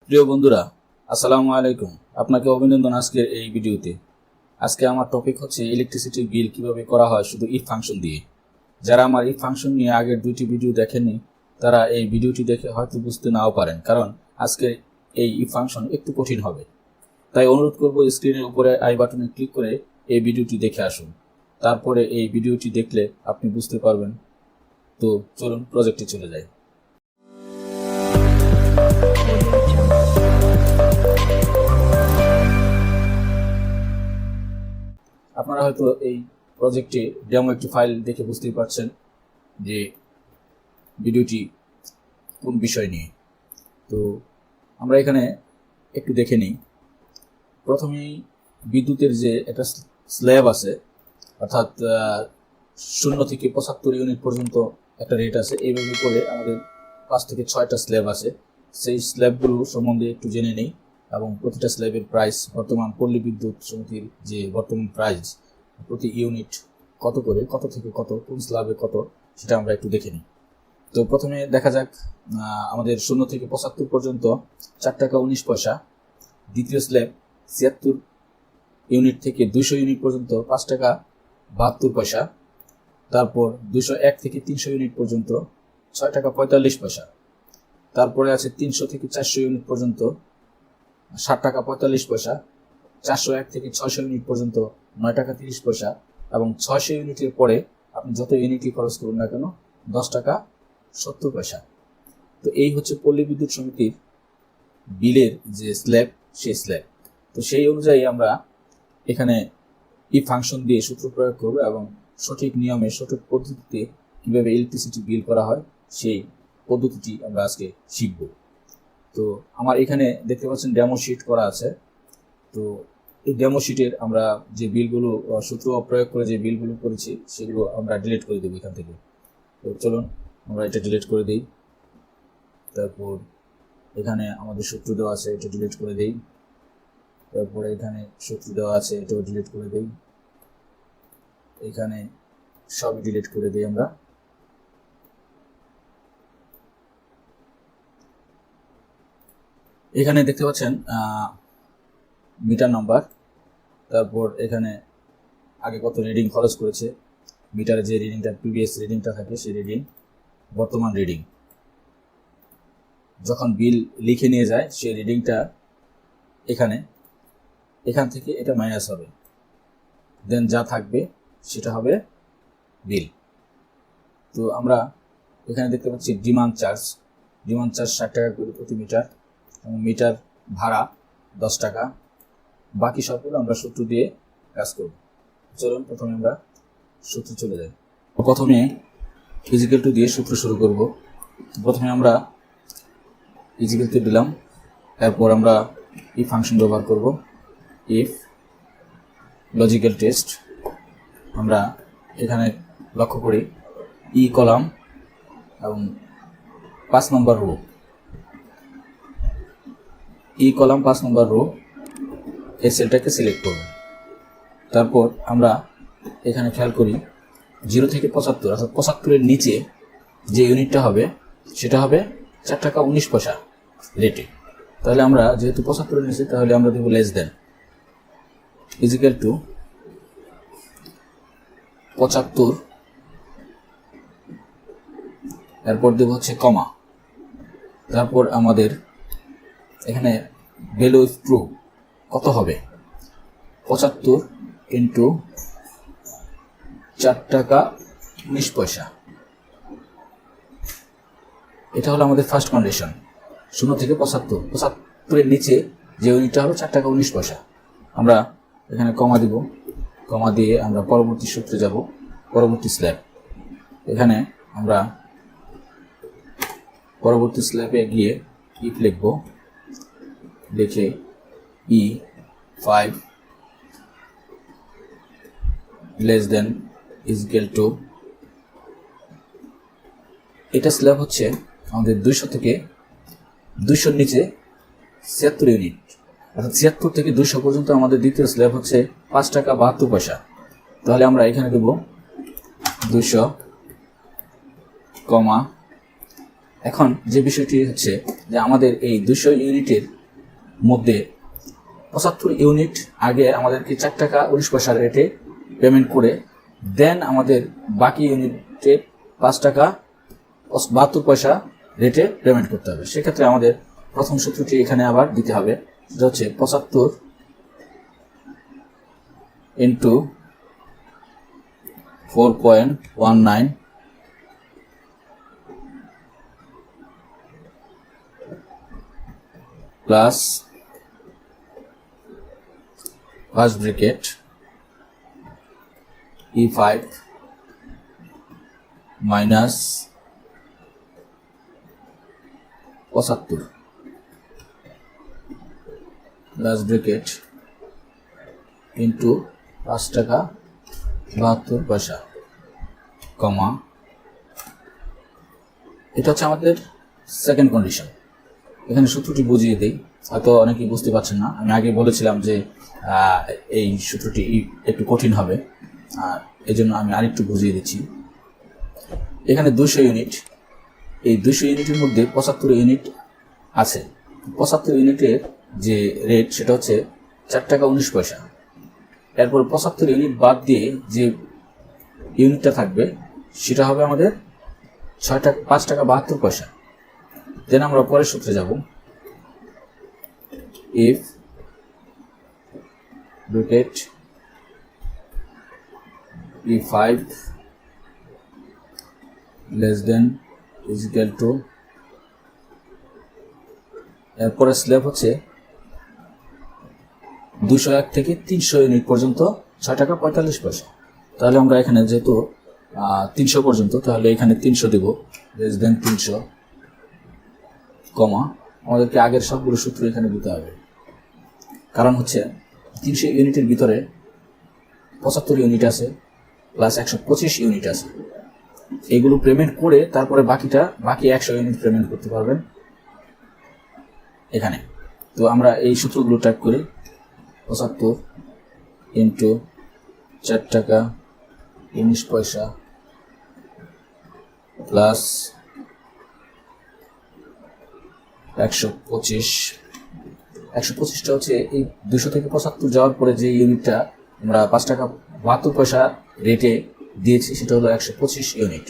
প্রিয় বন্ধুরা, আসসালামু আলাইকুম। আপনাকে অভিনন্দন আজকের এই ভিডিওতে। আজকে আমার টপিক হচ্ছে ইলেকট্রিসিটি বিল কিভাবে করা হয় শুধু ইফ ফাংশন দিয়ে। যারা আমার ইফ ফাংশন নিয়ে আগের দুইটি ভিডিও দেখেননি তারা এই ভিডিওটি দেখে হয়তো বুঝতে নাও পারেন, কারণ আজকে এই ইফ ফাংশন একটু কঠিন হবে। তাই অনুরোধ করব স্ক্রিনের উপরে আই বাটনে ক্লিক করে এই ভিডিওটি দেখে আসুন। তারপরে এই ভিডিওটি দেখলে আপনি বুঝতে পারবেন। তো চলুন প্রজেক্টে চলে যাই। আপনারা হয়তো এই প্রজেক্টে ডেমো একটি ফাইল দেখে বুঝতেই পারছেন যে ভিডিওটি কোন বিষয় নিয়ে। তো আমরা এখানে একটু দেখে নিই। প্রথমেই বিদ্যুতের যে একটা স্ল্যাব আছে, অর্থাৎ 0 থেকে 75 ইউনিট পর্যন্ত একটা রেট আছে। এইভাবে করে আমাদের 5 থেকে 6টা স্ল্যাব আছে। সেই স্ল্যাবগুলো সম্বন্ধে একটু জেনে নিই এবং প্রতিটা স্ল্যাবের প্রাইস, বর্তমান পল্লী বিদ্যুৎ সমিতির যে বর্তমান প্রাইস প্রতি ইউনিট কত করে, কত থেকে কত, কোন স্ল্যাবে কত, সেটা আমরা একটু দেখে নিই। তো প্রথমে দেখা যাক, আমাদের 0 থেকে 75 পর্যন্ত 4 টাকা 19 পয়সা। দ্বিতীয় স্ল্যাব 76 ইউনিট থেকে 200 ইউনিট পর্যন্ত 5 টাকা 72 পয়সা। তারপর 201 থেকে 300 ইউনিট পর্যন্ত 6 টাকা 45 পয়সা। তারপরে আছে 300 থেকে 400 ইউনিট পর্যন্ত 7 টাকা 45 পয়সা। 401 থেকে 600 ইউনিট পর্যন্ত 9 টাকা 30 পয়সা। এবং 600 ইউনিটের পরে আপনি যত ইউনিটই খরচ করুন না কেন 10 টাকা 70 পয়সা। তো এই হচ্ছে পল্লী বিদ্যুৎ সমিতির বিলের যে স্ল্যাব, সেই স্ল্যাব। তো সেই অনুযায়ী আমরা এখানে এই ফাংশন দিয়ে সূত্র প্রয়োগ করব এবং সঠিক নিয়মে, সঠিক পদ্ধতিতে কীভাবে ইলেকট্রিসিটি বিল করা হয় সেই পদ্ধতিটি আমরা আজকে শিখব। তো আমার এখানে দেখতে পাচ্ছেন ডেমো শিট করা আছে। তো এই ডেমো শিটের আমরা যে বিলগুলো সূত্র প্রয়োগ করে যে বিলগুলো করেছি সেগুলো আমরা ডিলিট করে দেবো এখান থেকে। তো চলুন আমরা এটা ডিলিট করে দিই। তারপর এখানে আমাদের সূত্র দেওয়া আছে, এটা ডিলিট করে দিই। তারপরে এখানে সূত্র দেওয়া আছে, এটাও ডিলিট করে দিই। এখানে সবই ডিলিট করে দিই আমরা। এখানে দেখতে পাচ্ছেন মিটার নাম্বার, তারপর এখানে আগে কত রিডিং খরচ করেছে, মিটারে যে রিডিংটা, প্রিভিয়াস রিডিংটা থাকে সেই রিডিং, বর্তমান রিডিং। যখন বিল লিখে নিয়ে যায় সেই রিডিংটা এখান থেকে এটা মাইনাস হবে, দেন যা থাকবে সেটা হবে বিল। তো আমরা এখানে দেখতে পাচ্ছি ডিমান্ড চার্জ 60 টাকা করে প্রতি মিটার এবং মিটার ভাড়া 10 টাকা। বাকি সবগুলো আমরা সূত্র দিয়ে কাজ করব। চলুন প্রথমে আমরা সূত্র চলে যাই। প্রথমে ইজিক্যাল টু দিয়ে সূত্র শুরু করব। প্রথমে আমরা ইজিক্যাল টু দিলাম, তারপর আমরা এই ফাংশন ব্যবহার করব। ইফ লজিক্যাল টেস্ট, আমরা এখানে লক্ষ্য করি ই কলাম এবং 5 নম্বর রো, ই কলাম 5 নম্বর রো, এই সেলটাকে সিলেক্ট করব। তারপর আমরা এখানে খেয়াল করি 0 থেকে 75, অর্থাৎ 75-এর নিচে যে ইউনিটটা হবে সেটা হবে 4 টাকা 19 পয়সা রেটে। তাহলে আমরা যেহেতু 75-এর নিচে, তাহলে আমরা দেব লেস দেন, ইজিক্যাল টু 75, এরপর দেব হচ্ছে কমা। তারপর আমাদের এখানে ভ্যালু ইফ ট্রু কত হবে, 75 ইন্টু 4 টাকা 19 পয়সা। এটা হলো আমাদের ফার্স্ট কন্ডিশন। 0 থেকে 75-এর নিচে যে ইউনিটটা হলো 4 টাকা 19 পয়সা। আমরা এখানে কমা দিব, কমা দিয়ে আমরা পরবর্তী সূত্রে যাব, পরবর্তী স্ল্যাব। এখানে আমরা পরবর্তী স্ল্যাবে গিয়ে ইফ লিখব, লিখে E5 less than equal to, এটা স্ল্যাব হচ্ছে আমাদের 200 থেকে 200-র নিচে 76 ইউনিট, অর্থাৎ 76 থেকে 200 পর্যন্ত আমাদের দ্বিতীয় স্ল্যাব হচ্ছে 5 টাকা 72 পয়সা। তাহলে আমরা এখানে দেব 200 কমা। এখন যে বিষয়টি হচ্ছে যে আমাদের এই 200 ইউনিটের মধ্যে 75 ইউনিট আগে আমাদেরকে 4 টাকা 19 পয়সা রেটে পেমেন্ট করে দেন আমাদের বাকি ইউনিটে 5 টাকা 72 পয়সা রেটে পেমেন্ট করতে হবে। সেক্ষেত্রে আমাদের প্রথম সূত্রটি এখানে আবার দিতে হবে, যেটা হচ্ছে 75 into 4.19 plus first bracket E5 minus 75 last bracket into 5 টাকা 72 পয়সা কমা, এটা হচ্ছে আমাদের সেকেন্ড কন্ডিশন। এখানে সূত্রটি বুঝিয়ে দিই, হয়তো অনেকেই বুঝতে পারছেন না। আমি আগে বলেছিলাম যে এই সূত্রটি একটু কঠিন হবে, আর এই জন্য আমি আরেকটু বুঝিয়ে দিচ্ছি। এখানে 200 ইউনিট, এই 200 ইউনিটের মধ্যে 75 ইউনিট আছে। 75 ইউনিটের যে রেট সেটা হচ্ছে 4 টাকা 19 পয়সা। এরপর 75 ইউনিট বাদ দিয়ে যে ইউনিটটা থাকবে সেটা হবে আমাদের 5 টাকা 72 পয়সা। দেন আমরা পরের সূত্রে যাব। If bracket E5 less than is equal to, এরপরে স্ল্যাব হচ্ছে 201 থেকে 300 ইউনিট পর্যন্ত 6 টাকা 45 পয়সা। তাহলে আমরা এখানে যেহেতু 300 পর্যন্ত, তাহলে এখানে 300 দেব, লেস দেন 300 কমা, আমাদেরকে আগের সবগুলো সূত্র এখানে দিতে হবে। কারণ হচ্ছে 300 ইউনিটের ভিতরে 75 ইউনিট আছে প্লাস 125 ইউনিট আছে। এগুলো পেমেন্ট করে তারপরে বাকি 100 ইউনিট পেমেন্ট করতে পারবেন এখানে। তো আমরা এই সূত্রগুলো টাইপ করি। 75 ইন্টু 4 টাকা 19 পয়সা প্লাস 125টা হচ্ছে এই 200 থেকে 75 যাওয়ার পরে যে ইউনিটটা আমরা 5 টাকা 72 পয়সা রেটে দিয়েছি সেটা হলো 125 ইউনিট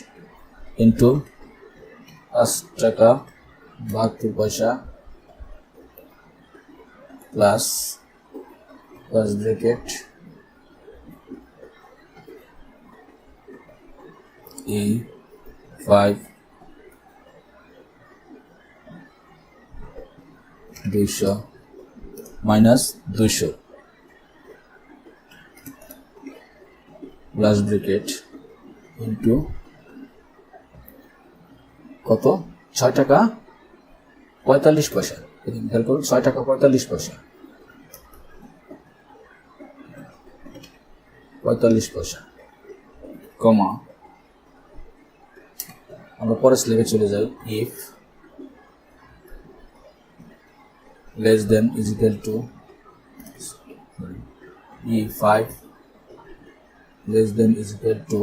ইন্টু 5 টাকা 72 পয়সা plus first bracket E5 200 minus 200 last bracket into কত 6 টাকা 45 পয়সা। খেয়াল করুন 6 টাকা 45 পয়সা, 45 পয়সা কমা, আমরা পরের স্ল্যাবে চলে যাই। If less than is equal to E5 less than is equal to,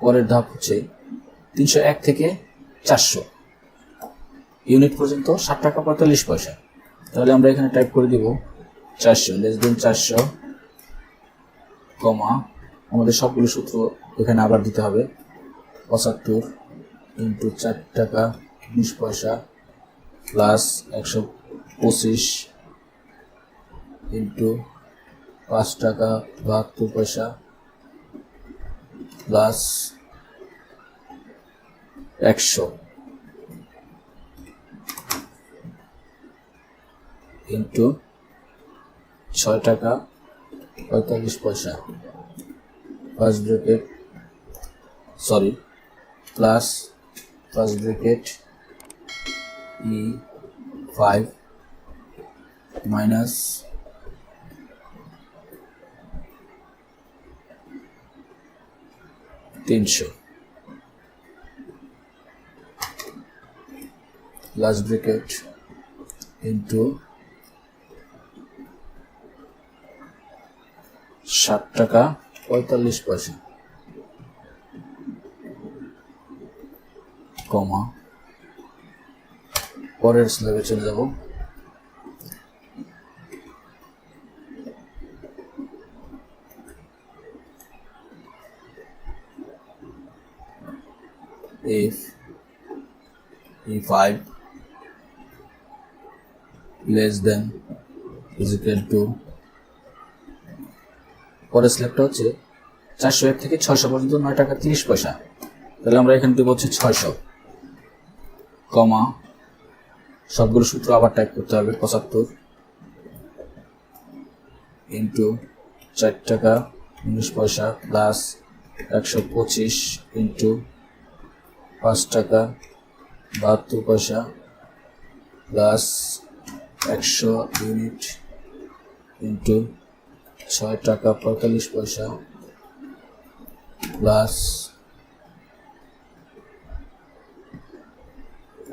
পরের ধাপ হচ্ছে 301 থেকে 400 ইউনিট পর্যন্ত 7 টাকা 45 পয়সা। তাহলে আমরা এখানে টাইপ করে দিব 400 লেস দেন 400 কমা, আমাদের সবগুলো সূত্র এখানে আবার দিতে হবে। 75 ইন্টু 4 টাকা 20 পয়সা প্লাস 125 ইন্টু 5 টাকা 72 পয়সা প্লাস 100 ইন্টু 6 টাকা 45 পয়সা first bracket plus first bracket E5 minus 300 last bracket into 7 টাকা 45 পয়সা কমা, পরের স্ল্যাবে চলে যাব। if E5 less than is equal to পরের স্ল্যাবটা হচ্ছে 401 থেকে 600 পর্যন্ত 9 টাকা 30 পয়সা। তাহলে আমরা এখানে দেব হচ্ছে 600 কমা সবগুলো সূত্র আবার টাইপ করতে হবে 75 ইন্টু 4 টাকা 19 পয়সা প্লাস 125 ইন্টু 5 টাকা 72 পয়সা প্লাস 100 ইউনিট ইন্টু 6 টাকা 45 পয়সা প্লাস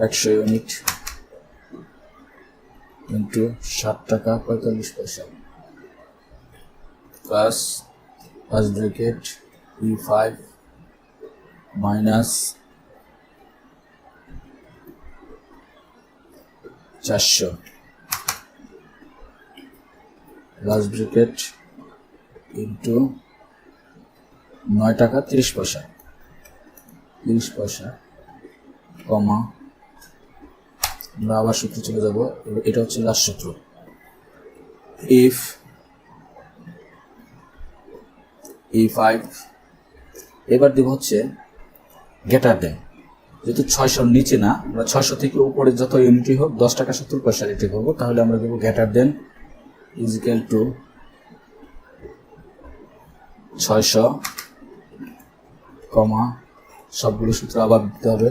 100 ইউনিট ইন্টু 7 টাকা 45 পয়সা plus first bracket E5 minus 400 last bracket into 9 টাকা 30 পয়সা কমা আমরা আবার সূত্রে চলে যাব। এটা হচ্ছে লাস্ট সূত্র ইফ E5 এবার দেব হচ্ছে গ্রেটার দেন, যেহেতু 600 নিচে না, আমরা 600 থেকে উপরে যত ইউনিটই হোক 10 টাকা 70 পয়সা রেটে করবো, তাহলে আমরা দেবো greater than is equal to 600 কমা সবগুলো সূত্র আবার দিতে হবে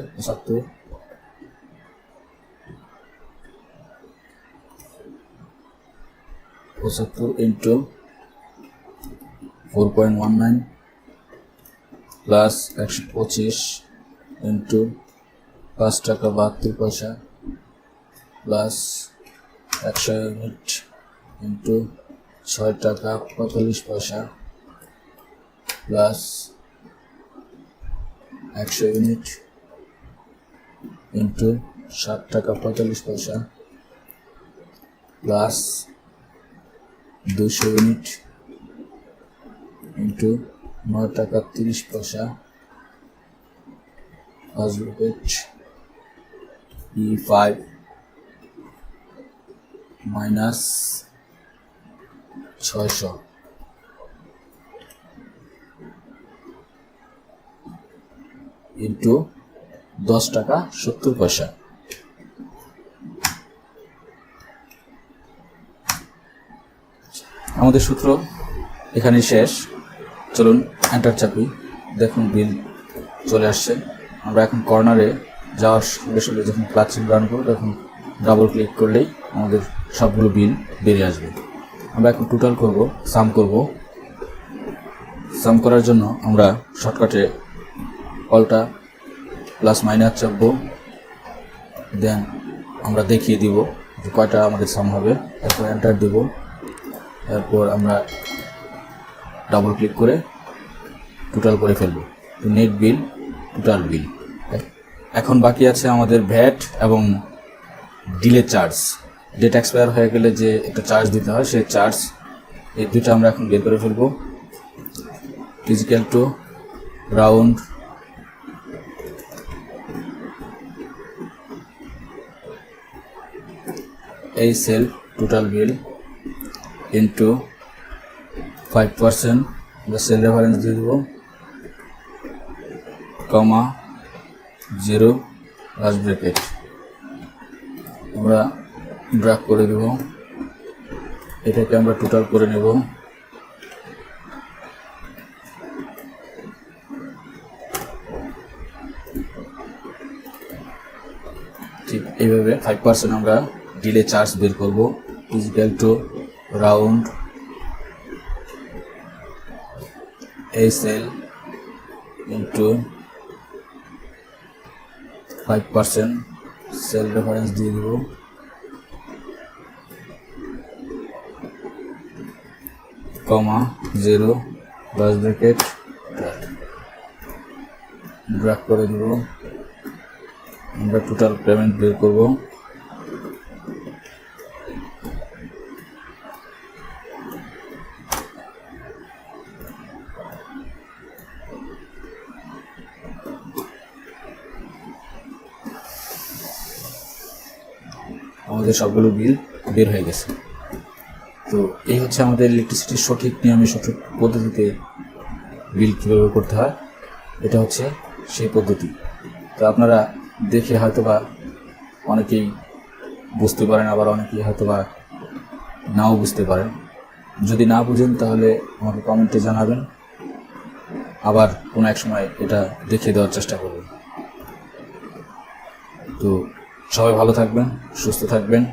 75 ইন্টু 4.19 প্লাস 125 ইন্টু 5 টাকা 72 পয়সা প্লাস 100 ইউনিট ইন্টু 6 টাকা 45 পয়সা প্লাস 100 ইউনিট ইন্টু 7 টাকা 45 পয়সা প্লাস 200 ইউনিট ইন্টু 9 টাকা 30 পয়সা E5 মাইনাস 600 ইন্টু 10 টাকা 70 পয়সা। আমাদের সূত্র এখানে শেষ। চলুন এন্টার চাপি, দেখুন বিল চলে আসছে। আমরা এখন কর্নারে যাওয়ার সঙ্গে সঙ্গে যখন ক্লাচ রান করব তখন ডাবল ক্লিক করলেই আমাদের সবগুলো বিল বেরিয়ে আসবে। আমরা এখন টোটাল করব, সাম করব। সাম করার জন্য আমরা শর্টকাটে অল্টা প্লাস মাইনাস চাপবো, দেন আমরা দেখিয়ে দিব যে কয়টা আমাদের সাম হবে। এরপর এন্টার দেব, এরপর আমরা ডাবল ক্লিক করে টোটাল করে ফেলবো। নেট বিল, টোটাল বিল। এখন বাকি আছে আমাদের ভ্যাট এবং ডিলে চার্জ। ডেট এক্সপায়ার হয়ে গেলে যে একটা চার্জ দিতে হয়, সেই চার্জ, এই দুটো আমরা এখন বের করে ফেলবো। ইকুয়াল টু রাউন্ড এই সেল টোটাল বিল ইন্টু 5%, আমরা সেল রেফারেন্স দিয়ে দেবো, কমা 0 লাস্ট ব্র্যাকেট। আমরা ড্রাগ করে দেব, এটাকে আমরা টোটাল করে নেব। ঠিক এইভাবে 5% আমরা ডিলে চার্জ বের করব। ইকুয়াল টু রাউন্ড এই সেল ইন্টু 5% সেল রেফারেন্স দিয়ে দেব, কমা 0 লাস্ট ব্র্যাকেট, ড্রাগ করে দেব। আমরা টোটাল পেমেন্ট বের করব। আমাদের সবগুলো বিল বের হয়ে গেছে। তো এই হচ্ছে আমাদের ইলেকট্রিসিটির সঠিক নিয়মে সঠিক পদ্ধতিতে বিল কীভাবে করতে হয়, এটা হচ্ছে সেই পদ্ধতি। তো আপনারা দেখে হয়তোবা অনেকেই বুঝতে পারেন, আবার অনেকেই হয়তোবা নাও বুঝতে পারেন। যদি না বুঝেন তাহলে আমাকে কমেন্টে জানাবেন, আবার কোনো এক সময় এটা দেখিয়ে দেওয়ার চেষ্টা করবেন। তো সবাই ভালো থাকবেন, সুস্থ থাকবেন।